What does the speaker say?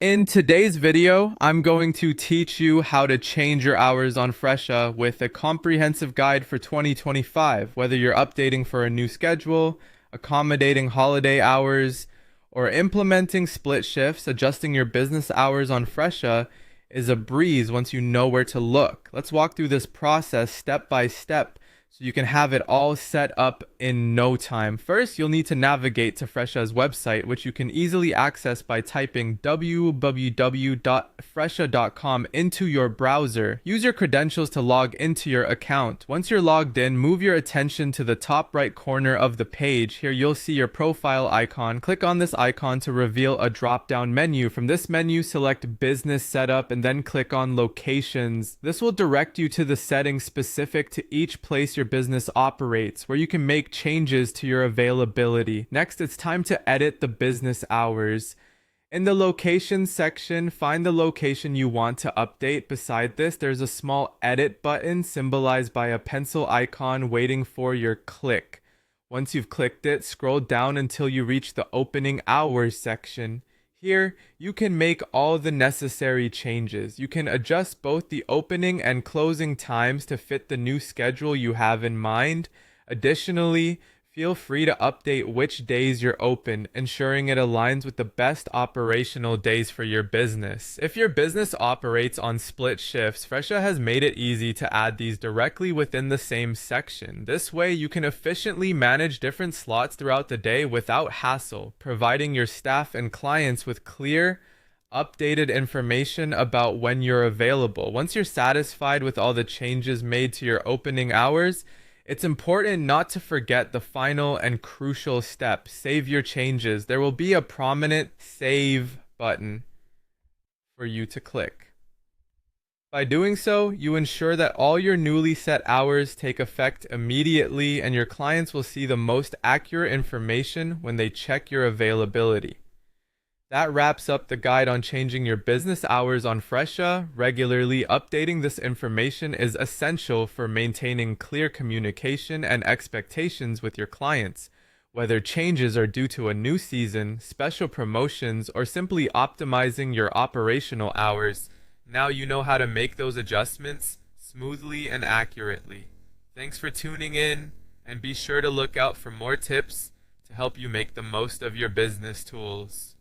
In today's video, I'm going to teach you how to change your hours on Fresha with a comprehensive guide for 2025, whether you're updating for a new schedule, accommodating holiday hours, or implementing split shifts. Adjusting your business hours on Fresha is a breeze once you know where to look. Let's walk through this process step by step so you can have it all set up in no time. First, you'll need to navigate to Fresha's website, which you can easily access by typing www.fresha.com into your browser. Use your credentials to log into your account. Once you're logged in, move your attention to the top right corner of the page. Here you'll see your profile icon. Click on this icon to reveal a drop-down menu. From this menu, select Business Setup and then click on Locations. This will direct you to the settings specific to each place your business operates, where you can make changes to your availability. Next, it's time to edit the business hours. In the location section, find the location you want to update. Beside this, there's a small edit button symbolized by a pencil icon waiting for your click. Once you've clicked it, scroll down until you reach the opening hours section. Here, you can make all the necessary changes. You can adjust both the opening and closing times to fit the new schedule you have in mind. Additionally, feel free to update which days you're open, ensuring it aligns with the best operational days for your business. If your business operates on split shifts, Fresha has made it easy to add these directly within the same section. This way, you can efficiently manage different slots throughout the day without hassle, providing your staff and clients with clear, updated information about when you're available. Once you're satisfied with all the changes made to your opening hours, it's important not to forget the final and crucial step: save your changes. There will be a prominent Save button for you to click. By doing so, you ensure that all your newly set hours take effect immediately, and your clients will see the most accurate information when they check your availability. That wraps up the guide on changing your business hours on Fresha. Regularly updating this information is essential for maintaining clear communication and expectations with your clients. Whether changes are due to a new season, special promotions, or simply optimizing your operational hours, now you know how to make those adjustments smoothly and accurately. Thanks for tuning in, and be sure to look out for more tips to help you make the most of your business tools.